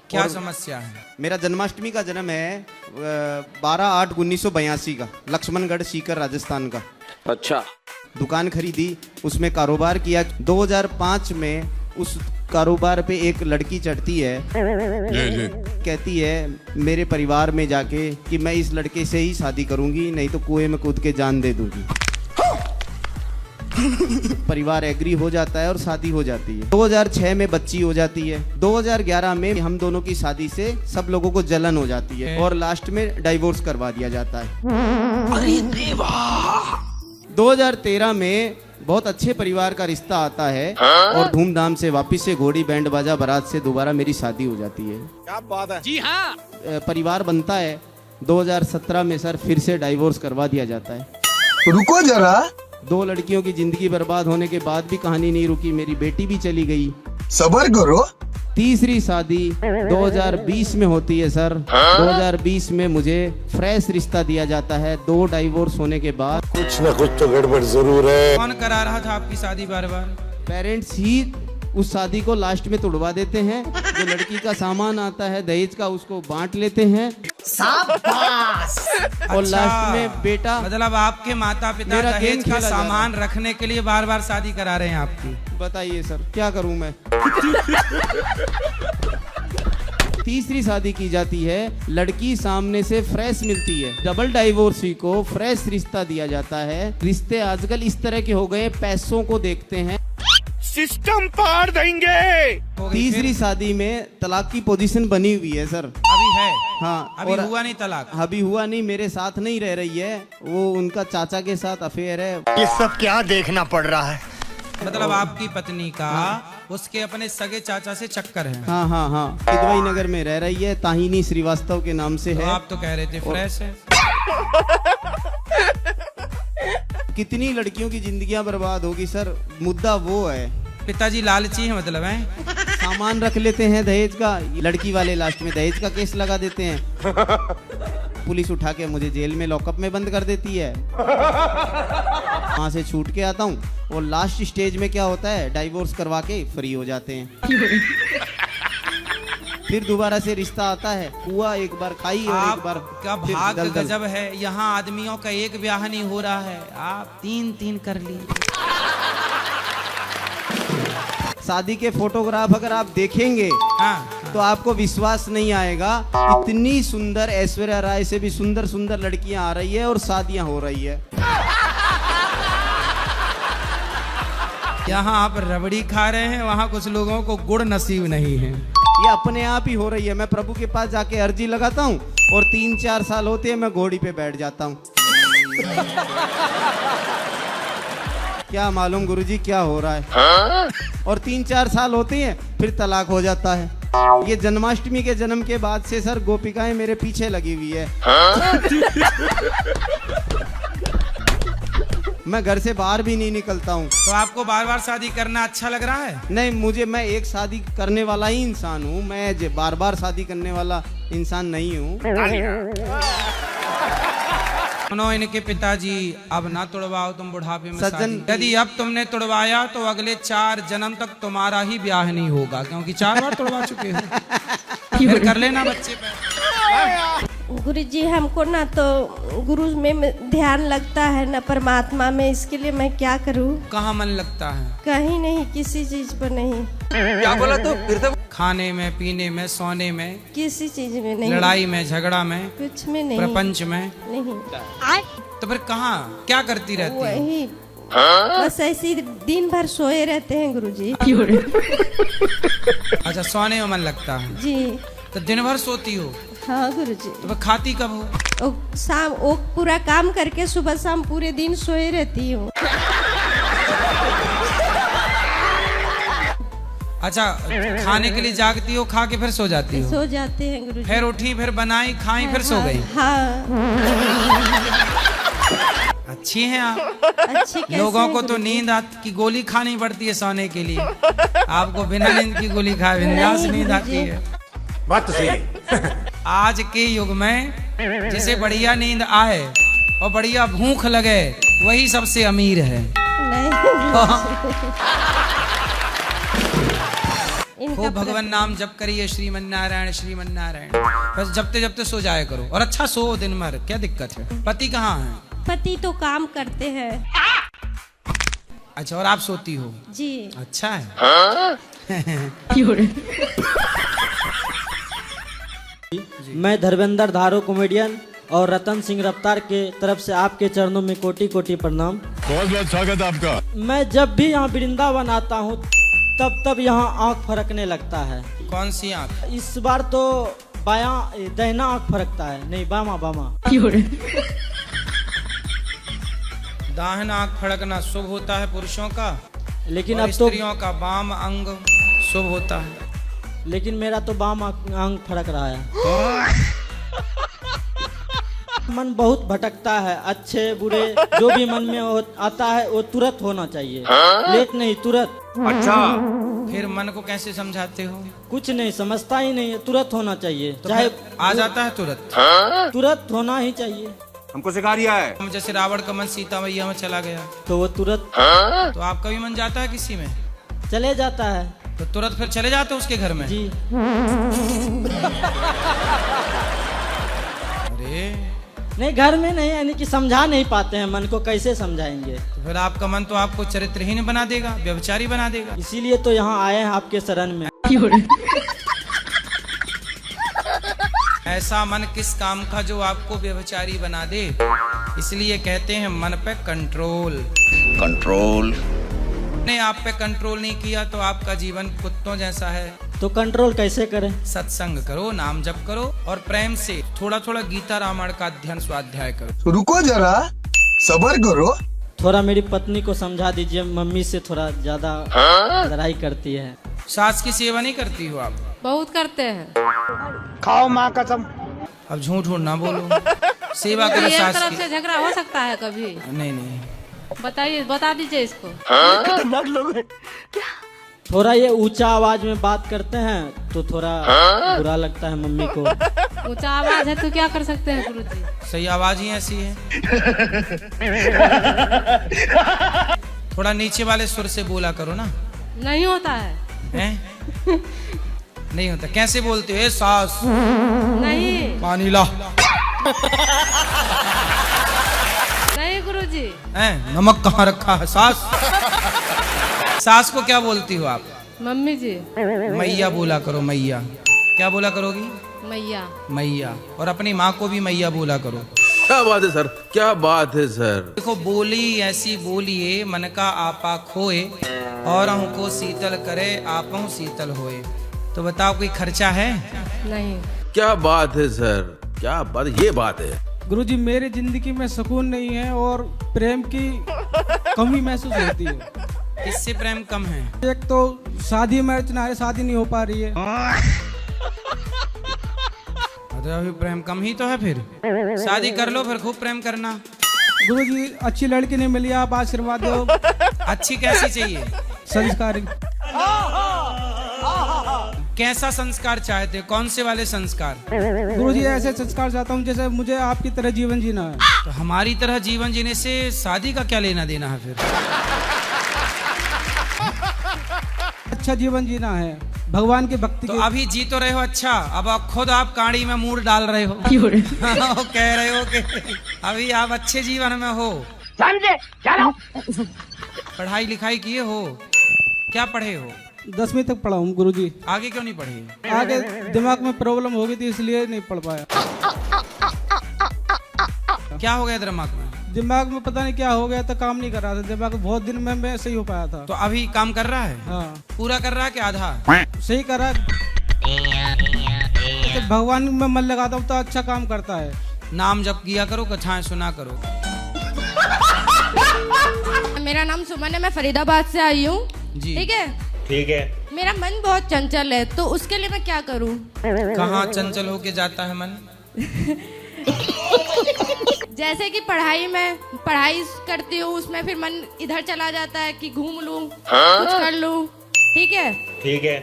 क्या समस्या है? मेरा जन्माष्टमी का जन्म है 12/8/1982 का, लक्ष्मणगढ़ सीकर राजस्थान का। अच्छा। दुकान खरीदी, उसमें कारोबार किया। 2005 में उस कारोबार पे एक लड़की चढ़ती है, कहती है मेरे परिवार में जाके कि मैं इस लड़के से ही शादी करूंगी, नहीं तो कुएं में कूद के जान दे दूंगी। परिवार एग्री हो जाता है और शादी हो जाती है। 2006 में बच्ची हो जाती है। 2011 में हम दोनों की शादी से सब लोगों को जलन हो जाती है और लास्ट में डाइवोर्स करवा दिया जाता है। अरे देवा। 2013 में बहुत अच्छे परिवार का रिश्ता आता है और धूमधाम से वापस से घोड़ी बैंड बाजा बारात से दोबारा मेरी शादी हो जाती है। क्या बात है। जी हाँ। परिवार बनता है। 2017 में सर फिर से डाइवोर्स करवा दिया जाता है। रुको जरा। 2 लड़कियों की जिंदगी बर्बाद होने के बाद भी कहानी नहीं रुकी, मेरी बेटी भी चली गई। सब्र करो। तीसरी शादी 2020 में होती है सर। 2020 में मुझे फ्रेश रिश्ता दिया जाता है 2 डाइवोर्स होने के बाद। कुछ ना कुछ तो गड़बड़ जरूर है। कौन करा रहा था आपकी शादी बार बार? पेरेंट्स ही उस शादी को लास्ट में तोड़वा देते हैं। जो लड़की का सामान आता है दहेज का, उसको बांट लेते हैं। और लास्ट में बेटा, मतलब आपके माता पिता मेरा दहेज गेम का खेला सामान रखने के लिए बार बार शादी करा रहे हैं आपकी। बताइए सर क्या करूं मैं। तीसरी शादी की जाती है, लड़की सामने से फ्रेश मिलती है। डबल डाइवोर्सी को फ्रेश रिश्ता दिया जाता है। रिश्ते आजकल इस तरह के हो गए, पैसों को देखते हैं, सिस्टम पार देंगे। तीसरी शादी में तलाक की पोजीशन बनी हुई है सर। अभी है? हाँ। अभी हुआ नहीं तलाक? अभी हुआ नहीं, मेरे साथ नहीं रह रही है वो, उनका चाचा के साथ अफेयर है। ये सब क्या देखना पड़ रहा है। मतलब आपकी पत्नी का उसके अपने सगे चाचा से चक्कर है? हाँ हाँ हाँ, किदवई नगर में रह रही है, ताहिनी श्रीवास्तव के नाम से है। आप तो कह रहे थे फ्रेश है। कितनी लड़कियों की जिंदगियां बर्बाद होगी सर, मुद्दा वो है। पिताजी लालची है मतलब है? सामान रख लेते हैं दहेज का, लड़की वाले लास्ट में दहेज का केस लगा देते हैं। पुलिस उठा के मुझे जेल में लॉकअप में बंद कर देती है। वहां से छूट के आता हूँ और लास्ट स्टेज में क्या होता है, डाइवोर्स करवा के फ्री हो जाते हैं। फिर दोबारा से रिश्ता आता है, हुआ एक बार खाई और एक बार का भाग गजब है। यहाँ आदमियों का एक ब्याह नहीं हो रहा है, आप 3 कर लिए। शादी के फोटोग्राफ अगर आप देखेंगे तो आपको विश्वास नहीं आएगा, इतनी सुंदर ऐश्वर्या राय से भी सुंदर सुंदर लड़कियां आ रही है और शादियां हो रही है। यहाँ आप रबड़ी खा रहे हैं, वहाँ कुछ लोगों को गुड़ नसीब नहीं है। ये अपने आप ही हो रही है। मैं प्रभु के पास जाके अर्जी लगाता हूँ और 3-4 साल होते हैं मैं घोड़ी पे बैठ जाता हूँ। क्या मालूम गुरुजी क्या हो रहा है। और 3-4 साल होते हैं फिर तलाक हो जाता है। ये जन्माष्टमी के जन्म के बाद से सर गोपिकाएं मेरे पीछे लगी हुई है। मैं घर से बाहर भी नहीं निकलता हूँ। तो आपको बार बार शादी करना अच्छा लग रहा है? नहीं, मैं एक शादी करने वाला ही इंसान हूँ, मैं बार बार शादी करने वाला इंसान नहीं हूँ। सुनो, इनके पिताजी अब ना तुड़वाओ तुम बुढ़ापे में शादी। यदि अब तुमने तुड़वाया तो अगले 4 जन्म तक तुम्हारा ही ब्याह नहीं होगा, क्योंकि 4 बार तुड़वा चुके हो। फिर कर लेना बच्चे पे। गुरुजी हमको ना तो गुरु में ध्यान लगता है ना परमात्मा में, इसके लिए मैं क्या करूं? कहाँ मन लगता है? कहीं नहीं, किसी चीज पर नहीं। क्या बोला तो फिर से? खाने में, पीने में, सोने में, किसी चीज में नहीं। लड़ाई में, झगड़ा में, कुछ में नहीं। प्रपंच में नहीं। तो फिर कहाँ क्या करती रहती है? वही बस ऐसे दिन भर सोए रहते हैं गुरुजी। अच्छा, सोने में मन लगता है जी। तो दिन भर सोती हो? हाँ गुरुजी। तो फिर खाती कब हो? शाम पूरा काम करके सुबह शाम पूरे दिन सोए रहती हूँ। अच्छा, खाने के लिए जागती हो, खा के फिर सो जाती हो? सो जाते हैं गुरुजी। फिर उठी, फिर बनाई, खाई, फिर सो गई। हाँ। अच्छी हैं आप। अच्छी लोगों को तो नींद की गोली खानी पड़ती है सोने के लिए, आपको बिना नींद की गोली खाए बिंदास नींद आती है। बात तो सही है। आज के युग में जिसे बढ़िया नींद आए और बढ़िया भूख लगे वही सबसे अमीर है। नहीं इनका भगवान नाम जप करिए, श्रीमन नारायण श्रीमन नारायण, बस जपते जपते सो जाया करो, और अच्छा सो दिन भर, क्या दिक्कत है? पति कहाँ है? पति तो काम करते हैं। अच्छा, और आप सोती हो? जी। अच्छा है। मैं धर्मेंद्र धारो कॉमेडियन और रतन सिंह रफ्तार के तरफ से आपके चरणों में कोटि कोटि प्रणाम। बहुत बहुत स्वागत है आपका। मैं जब भी यहाँ वृंदावन आता हूँ तब यहाँ आँख फरकने लगता है। कौन सी आँख? इस बार तो बायां दहना आँख फरकता है, नहीं बामा बामा। दाहिना आँख फड़कना शुभ होता है पुरुषों का, लेकिन और अब तो स्त्रियों का बाम अंग शुभ होता है। लेकिन मेरा तो बाम आँख फड़क रहा है। मन बहुत भटकता है, अच्छे बुरे जो भी मन में आता है वो तुरंत होना चाहिए, लेट नहीं, तुरंत। अच्छा, फिर मन को कैसे समझाते हो? कुछ नहीं समझता ही नहीं है, तुरंत होना चाहिए, तो चाहे आ जाता है तुरंत? तुरंत होना ही चाहिए। हमको सिखा रिया है। हम जैसे रावण का मन सीता मैया में चला गया, तो वो तुरंत तो आपका भी मन जाता है किसी में? चले जाता है। तो तुरंत फिर चले जाते हो उसके घर में? जी। अरे नहीं, घर में नहीं, यानी कि समझा नहीं पाते हैं, मन को कैसे समझाएंगे। तो फिर आपका मन तो आपको चरित्रहीन बना देगा, व्यभिचारी बना देगा। इसीलिए तो यहाँ आए हैं आपके शरण में। ऐसा मन किस काम का जो आपको व्यभिचारी बना दे? इसलिए कहते हैं मन पे कंट्रोल। कंट्रोल। ने आप पे कंट्रोल नहीं किया तो आपका जीवन कुत्तों जैसा है। तो कंट्रोल कैसे करें? सत्संग करो, नाम जप करो, और प्रेम से थोड़ा थोड़ा गीता रामायण का अध्ययन स्वाध्याय करो। रुको जरा, सबर करो। थोड़ा मेरी पत्नी को समझा दीजिए, मम्मी से थोड़ा ज्यादा लड़ाई करती है। सास की सेवा नहीं करती हो आप? बहुत करते हैं। खाओ माँ कसम। अब झूठ ना बोलो, सेवा करो एक सास तरफ की। से झगड़ा हो सकता है कभी? नहीं नहीं, बताइए, बता दीजिए इसको। थोड़ा ये ऊंचा आवाज में बात करते हैं तो थोड़ा बुरा लगता है मम्मी को। ऊंचा आवाज है तो क्या कर सकते हैं गुरुजी? सही आवाज ही ऐसी है। थोड़ा नीचे वाले सुर से बोला करो ना। नहीं होता है। हैं? नहीं होता? कैसे बोलते हो? ए सास, नहीं पानी ला। नहीं गुरुजी। हैं? नमक कहाँ रखा है? सास। सास को क्या बोलती हो आप? मम्मी जी। मैया बोला करो, मैया। क्या बोला करोगी? मैया। मैया। और अपनी माँ को भी मैया बोला करो। क्या बात है सर, क्या बात है सर। देखो, बोली ऐसी बोलिए मन का आपा खोए, और को शीतल करे आपहु शीतल होए। तो बताओ, कोई खर्चा है? नहीं। क्या बात है सर, क्या बात, ये बात है। गुरुजी, मेरी जिंदगी में सुकून नहीं है और प्रेम की कमी महसूस होती है। किससे प्रेम कम है? एक तो शादी में शादी नहीं हो पा रही है। अभी प्रेम कम ही तो है, फिर शादी कर लो, फिर खूब प्रेम करना। गुरुजी, अच्छी लड़की नहीं मिली, आप आशीर्वाद दो। अच्छी कैसी चाहिए? संस्कारी। कैसा संस्कार चाहते? कौन से वाले संस्कार? गुरुजी, ऐसे संस्कार चाहता हूँ जैसे मुझे आपकी तरह जीवन जीना है। तो हमारी तरह जीवन जीने से शादी का क्या लेना देना है फिर? अच्छा जीवन जीना है, भगवान की भक्ति। तो अभी जी तो रहे हो अच्छा, अब आप खुद आप कांडी में मूड डाल रहे हो। कह रहे हो कि अभी आप अच्छे जीवन में हो। समझे? चलो। पढ़ाई लिखाई किए हो? क्या पढ़े हो? 10वीं तक पढ़ा हूँ गुरुजी। आगे क्यों नहीं पढ़े? आगे दिमाग में प्रॉब्लम हो गई थी, इसलिए नहीं पढ़ पाया। क्या हो गया दिमाग में? दिमाग में पता नहीं क्या हो गया था, काम नहीं कर रहा था दिमाग। बहुत दिन में मैं सही हो पाया था। तो अभी काम कर रहा है? हाँ। पूरा कर रहा है कि आधा? सही कर रहा है। तो भगवान में मन लगाता हूँ तो अच्छा काम करता है। नाम जप किया करो, कथाएं सुना करो। मेरा नाम सुमन है, मैं फरीदाबाद से आई हूँ। ठीक है? ठीक है। मेरा मन बहुत चंचल है, तो उसके लिए मैं क्या करूँ? कहाँ चंचल होके जाता है मन? जैसे कि पढ़ाई करती हूँ, उसमें फिर मन इधर चला जाता है कि घूम लूं, कुछ कर लूं। ठीक है? ठीक है।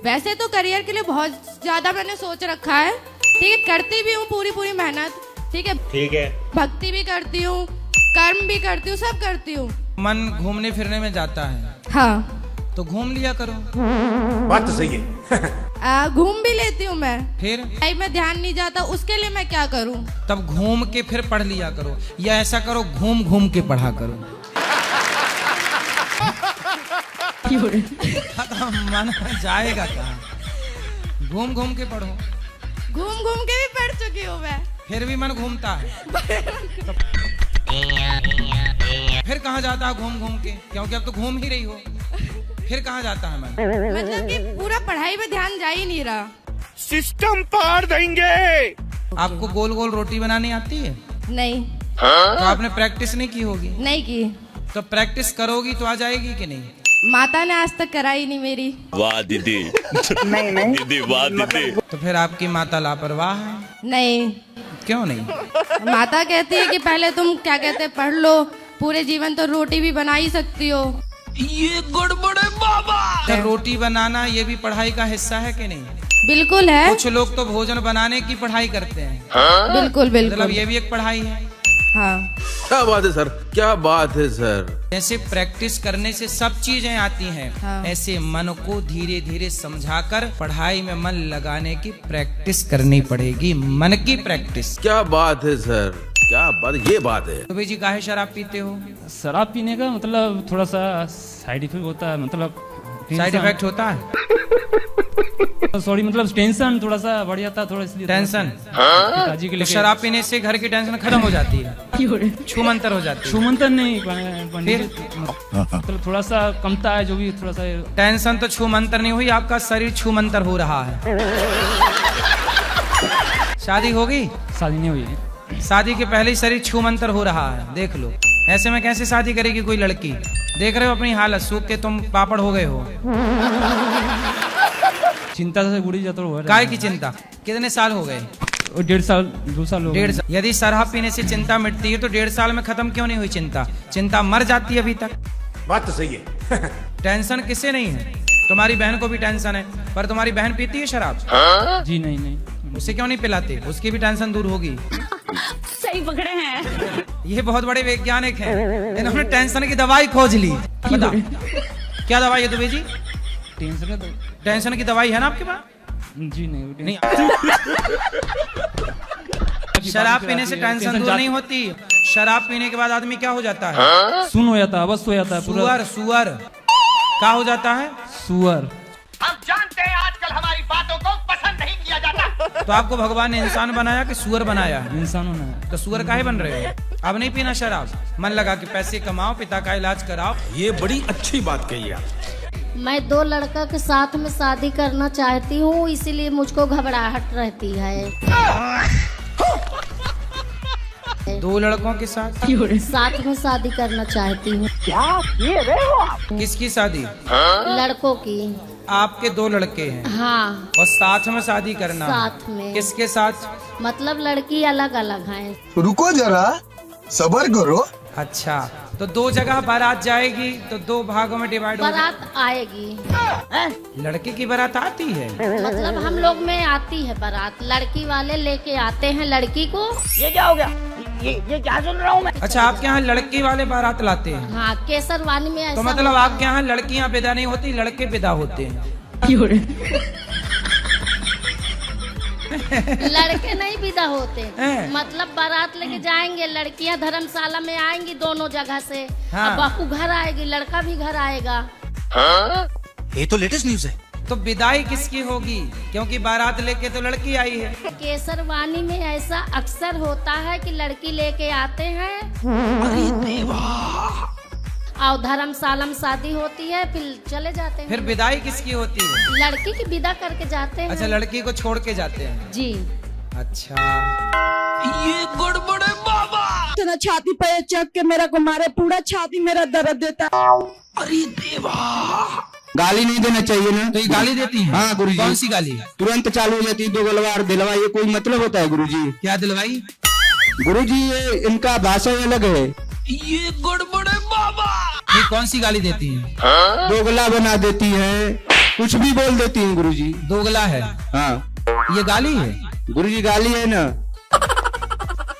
वैसे तो करियर के लिए बहुत ज्यादा मैंने सोच रखा है। ठीक है? करती भी हूँ पूरी मेहनत। ठीक है? ठीक है। भक्ति भी करती हूँ, कर्म भी करती हूँ, सब करती हूँ। मन घूमने फिरने में जाता है। हाँ। तो तो घूम लिया करो। बात तो सही है। घूम भी लेती हूँ मैं, फिर पढ़ाई में ध्यान नहीं जाता, उसके लिए मैं क्या करूँ? तब घूम के फिर पढ़ लिया करो, या ऐसा करो घूम घूम के पढ़ा करो। मन जाएगा कहाँ? घूम घूम के पढ़ो। घूम घूम के भी पढ़ चुकी हूँ मैं, फिर भी मन घूमता है। फिर कहाँ जाता है घूम घूम के? क्योंकि अब तो घूम ही रही हो, फिर कहाँ जाता है मन? मतलब कि पूरा पढ़ाई में ध्यान जा ही नहीं रहा। सिस्टम पार देंगे। आपको गोल गोल रोटी बनानी आती है? नहीं। तो आपने प्रैक्टिस नहीं की होगी। नहीं की। तो प्रैक्टिस करोगी तो आ जाएगी कि नहीं? माता ने आज तक कराई नहीं मेरी। वाह दीदी। नहीं नहीं दीदी वाह दीदी। तो फिर आपकी माता लापरवाह है? नहीं। क्यों नहीं? माता कहती है कि पहले तुम क्या कहते हैं पढ़ लो, पूरे जीवन तो रोटी भी बना ही सकती हो। ये गड़बड़ है बाबा। तो रोटी बनाना ये भी पढ़ाई का हिस्सा है कि नहीं? बिल्कुल है। कुछ लोग तो भोजन बनाने की पढ़ाई करते हैं। बिल्कुल बिल्कुल। मतलब ये भी एक पढ़ाई है। हाँ। क्या बात है सर, क्या बात है सर। जैसे प्रैक्टिस करने से सब चीजें आती हैं, हाँ। ऐसे मन को धीरे धीरे समझाकर पढ़ाई में मन लगाने की प्रैक्टिस करनी पड़ेगी। मन की प्रैक्टिस। क्या बात है सर, क्या बात, ये बात है। तो भाई जी काहे शराब पीते हो? शराब पीने का मतलब थोड़ा सा साइड इफेक्ट होता है, मतलब साइड इफेक्ट होता है? सॉरी, मतलब टेंशन थोड़ा सा बढ़ जाता है, थोड़ा इसलिए। टेंशन? पिताजी के तो लिए शराब पीने से घर की टेंशन खत्म हो जाती है, छूमंतर हो जाती है। छूमंतर नहीं मतलब थोड़ा सा कमता है, जो भी थोड़ा सा। टेंशन तो छूमंतर नहीं हुई, आपका शरीर छूमंतर हो रहा है। शादी होगी? शादी नहीं हुई है। शादी के पहले ही शरीर छूमंतर हो रहा है, देख लो। ऐसे में कैसे शादी करेगी कोई लड़की? देख रहे हो अपनी हालत, सूख के तुम पापड़ हो गए हो। चिंता से बुरी जाता है। काय की चिंता? कितने साल हो गए? 1.5 साल 2 साल हो गए। 1.5 साल। यदि शराब पीने से चिंता मिटती है तो 1.5 साल में खत्म क्यों नहीं हुई चिंता? चिंता मर जाती है अभी तक। बात तो सही है। टेंशन किसे नहीं है? तुम्हारी बहन को भी टेंशन है, पर तुम्हारी बहन पीती है शराब? जी नहीं। उसे क्यों नहीं पिलाते? उसकी भी टेंशन दूर होगी। सही पकड़े हैं। ये बहुत बड़े वैज्ञानिक हैं, इन्होंने टेंशन की दवाई खोज ली। बता क्या दवाई है दुबे जी? टेंशन की दवाई है ना आपके पास? जी नहीं। शराब पीने से टेंशन दूर नहीं होती। शराब पीने के बाद आदमी क्या हो जाता है? सुन हो जाता है, बस हो जाता है पूरा। सुअर क्या हो जाता है? सुअर। हम जानते हैं आजकल हमारी बातों को पसंद नहीं किया जाता। तो आपको भगवान ने इंसान बनाया कि सुअर बनाया? इंसान होना है। तो सुअर काहे बन रहे हो? अब नहीं पीना शराब, मन लगा के पैसे कमाओ, पिता का इलाज कराओ। ये बड़ी अच्छी बात कही आप। मैं 2 लड़का के साथ में शादी करना चाहती हूँ, इसीलिए मुझको घबराहट रहती है। 2 लड़कों के साथ में शादी करना चाहती हूँ। किसकी शादी? लड़कों की। आपके 2 लड़के हैं? हाँ। और साथ में शादी करना? साथ में। किसके साथ? मतलब लड़की अलग अलग हैं। रुको जरा, सबर करो। अच्छा, तो 2 जगह बारात जाएगी तो 2 भागों में डिवाइड होगी। बारात आएगी। लड़के की बारात आती है? मतलब हम लोग में आती है बारात, लड़की वाले लेके आते हैं लड़की को। ये क्या हो गया? ये क्या सुन रहा हूँ मैं? अच्छा, आपके यहाँ लड़की वाले बारात लाते हैं? हाँ, केसरवानी में ऐसा। तो मतलब आपके यहाँ लड़कियाँ विदा नहीं होती, लड़के विदा होते हैं? लड़के नहीं विदा होते, हैं? मतलब बारात लेके जाएंगे, लड़कियां धर्मशाला में आएंगी दोनों जगह से। हाँ। बहू घर आएगी, लड़का भी घर आएगा। ये तो लेटेस्ट न्यूज है। तो विदाई किसकी होगी? क्योंकि बारात लेके तो लड़की आई है। केसरवानी में ऐसा अक्सर होता है कि लड़की लेके आते हैं और धर्मशाला में शादी होती है, फिर चले जाते हैं। फिर विदाई किसकी होती है? लड़की की विदा करके जाते हैं। अच्छा, लड़की को छोड़ के जाते हैं? जी। अच्छा, ये गड़बड़ है बाबा। इतना छाती पे चक के मेरा को मारे, पूरा छाती मेरा दर्द देता है। अरे देवा, गाली नहीं देना चाहिए ना। तो ये गाली देती है? हाँ गुरुजी। कौन सी गाली? तुरंत चालू हो जाती है, 2 गलवार दिलवा। ये कोई मतलब होता है गुरुजी? क्या दिलवाई? गुरुजी ये इनका भाषा अलग है। ये गड़बड़ है बाबा। ये कौन सी गाली देती है? दोगला बना देती है, कुछ भी बोल देती है गुरुजी। दोगला है? हाँ। ये गाली है? गुरुजी गाली है ना।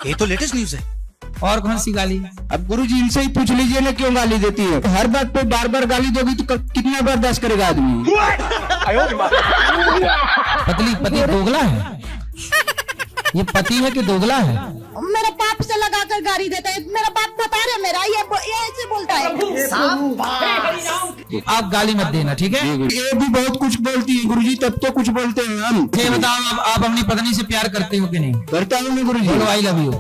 ये तो लेटेस्ट न्यूज है। और कौन सी गाली? अब गुरुजी इनसे ही पूछ लीजिए ना क्यों गाली देती है। हर बात पे बार बार गाली दोगी तो कितना बर्दाश्त करेगा आदमी। पतली पति दोगला है, ये पति है कि दोगला है? मेरे बाप से लगा कर गाड़ी देता है, मेरा बाप बता रहा मेरा ये ऐसे बोलता है। आप गाली मत देना, ठीक है? ये भी बहुत कुछ बोलती है गुरुजी, तब तो कुछ बोलते हैं हम। ये बताओ आप अपनी पत्नी से प्यार करते हो कि नहीं? करता हूँ मैं गुरुजी। बोलो आई लव यू।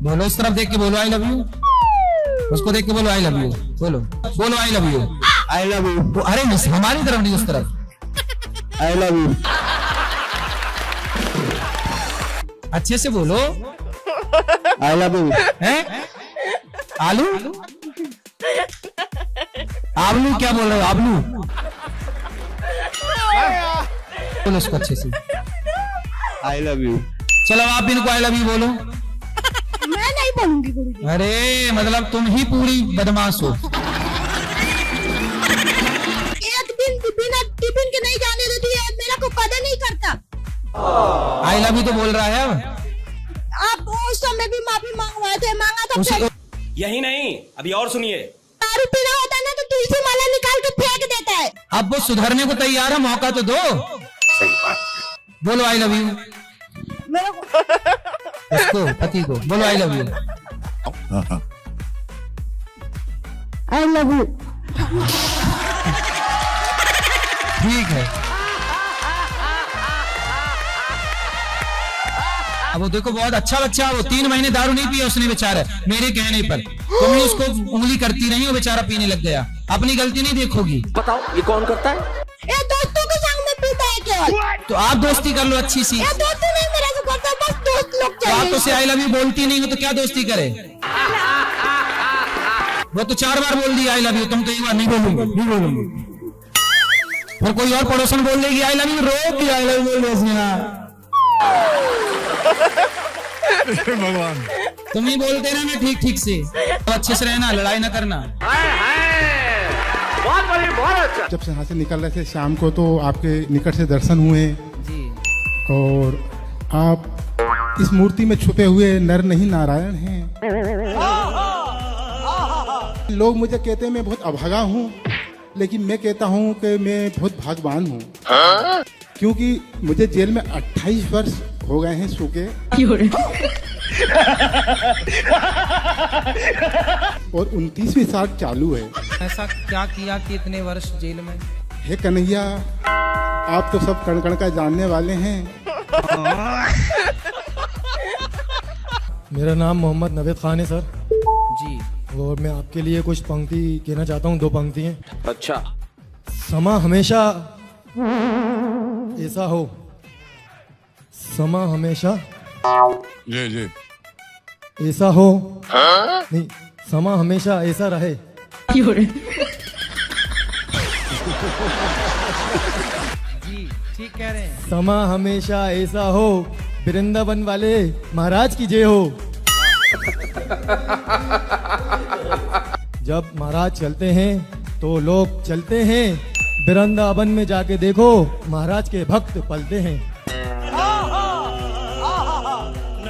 बोलो इस तरफ देख के बोलो आई लव यू, उसको देख के बोलो आई लव यू। बोलो बोलो I love you. I love you. अरे नहीं, हमारी तरफ नहीं, उस तरफ। I love you. अच्छे से बोलो। I love you. हैं? आलू आलू क्या बोल रहे हो? आलू बोलो उसको अच्छे से। I love you. चलो आप इनको आई लव यू बोलो। मैं नहीं बोलूंगी गुरुजी। अरे मतलब तुम ही पूरी बदमाश हो। एक दिन बिना टिफिन के नहीं जाने देती है, मेरा को कदर नहीं करता। आई लव यू तो बोल रहा है अब। आप उस समय भी माफी मांगा था। यही नहीं, अभी और सुनिए। दारू पीना होता है ना तो तुलसी माला निकाल के फेंक देता है। अब वो सुधरने को तैयार है, मौका तो दो। सही बात। बोलो आई लव यू मेरे को उसको, पति को बोलो I love you. I love you. ठीक है। अब वो देखो बहुत अच्छा बच्चा, वो 3 महीने दारू नहीं पिया उसने बेचारा, मेरे कहने पर। तुम ही उसको उंगली करती रही, वो बेचारा पीने लग गया। अपनी गलती नहीं देखोगी। बताओ ये कौन करता है? ये दोस्तों के संग में पीता है केवल। तो आप दोस्ती कर लो अच्छी सी। ये दोस्ती नहीं मेरा से करता, बस दोस्त लोग तो आप तो से आई लव यू बोलती नहीं हो तो क्या दोस्ती करे? वो तो 4 बार बोल दिया आई लव यू, तुम तो एक बार नहीं बोलूंगी, नहीं बोलूंगी। और कोई और पड़ोसन बोल देगी आई लव यू, रोक दिया आई लव यू बोल रहे। भगवान तुम ही बोलते रहना ठीक ठीक से, तो अच्छे से रहना, लड़ाई ना करना। जब से यहाँ से निकल रहे थे शाम को तो आपके निकट से दर्शन हुए जी। और आप इस मूर्ति में छुपे हुए नर नहीं नारायण हैं। लोग मुझे कहते हैं मैं बहुत अभागा हूँ, लेकिन मैं कहता हूँ कि मैं बहुत भाग्यवान हूँ, क्योंकि मुझे जेल में 28 वर्ष हो गए हैं सूखे। और 29वीं साल चालू है। ऐसा क्या किया कि इतने वर्ष जेल में? हे कन्हैया, आप तो सब कण कण का जानने वाले हैं। मेरा नाम मोहम्मद नवेद खान है सर जी, और मैं आपके लिए कुछ पंक्ति कहना चाहता हूँ। 2 पंक्ति हैं। अच्छा। समा हमेशा ऐसा हो, समा हमेशा जी जी ऐसा हो, नहीं, समा हमेशा ऐसा रहे। जी ठीक कह रहे हैं। समा हमेशा ऐसा हो, वृंदावन वाले महाराज की जय हो। जब महाराज चलते हैं तो लोग चलते हैं, वृंदावन में जाके देखो महाराज के भक्त पलते हैं।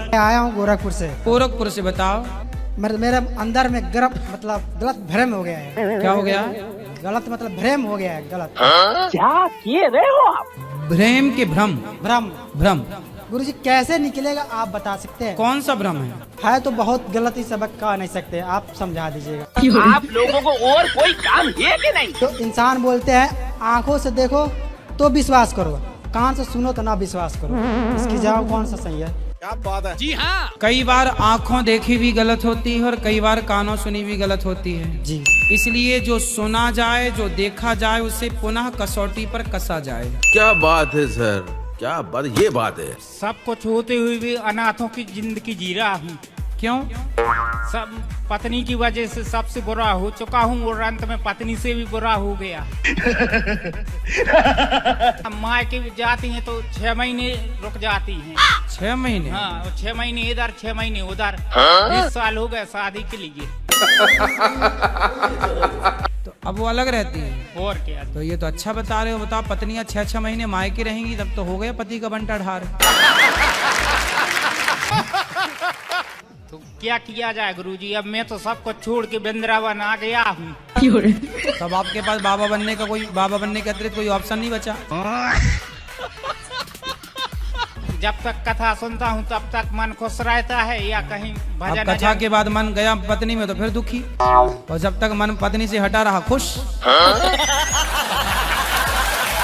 मैं आया हूँ गोरखपुर से। गोरखपुर से बताओ। मेरे अंदर में गलत भ्रम हो गया है। क्या हो गया? गलत मतलब भ्रम हो गया है। गलत क्या किए रहे हो आप? भ्रम के भ्रम भ्रम गुरुजी कैसे निकलेगा आप बता सकते हैं? कौन सा भ्रम है तो बहुत गलत ही सबक कह नहीं सकते, आप समझा दीजिएगा। आप लोगों को और कोई काम है कि नहीं? तो इंसान बोलते हैं आंखों से देखो तो विश्वास करो, कान से सुनो तो ना विश्वास करो। इसकी जवाब कौन सा सही है? क्या बात है? जी हाँ। कई बार आंखों देखी भी गलत होती है और कई बार कानों सुनी भी गलत होती है जी। इसलिए जो सुना जाए, जो देखा जाए, उसे पुनः कसौटी पर कसा जाए। क्या बात है सर, क्या बात, ये बात है। सब कुछ होते हुए भी अनाथों की जिंदगी जी रहा हूँ। क्यों? सब पत्नी की वजह से सबसे बुरा हो चुका हूँ और अंत में पत्नी से भी बुरा हो गया। माँ की जाती हैं तो 6 महीने रुक जाती हैं। 6 महीने? हाँ, 6 महीने इधर 6 महीने उधर। 20 साल हो गए शादी के लिए। तो अब वो अलग रहती है और क्या? तो ये तो अच्छा बता रहे हो। बताओ, पत्नियां 6-6 महीने मायके रहेंगी, तब तो हो गया पति का बंटा ढार। क्या किया जाए गुरुजी, अब मैं तो सबको छोड़ के वृंदावन आ गया हूँ। तब आपके पास बाबा बनने के अतिरिक्त कोई ऑप्शन नहीं बचा? जब तक कथा सुनता हूँ तब तक मन खुश रहता है, या कहीं भजन अब कथा के बाद मन गया पत्नी में तो फिर दुखी, और जब तक मन पत्नी से हटा रहा खुश।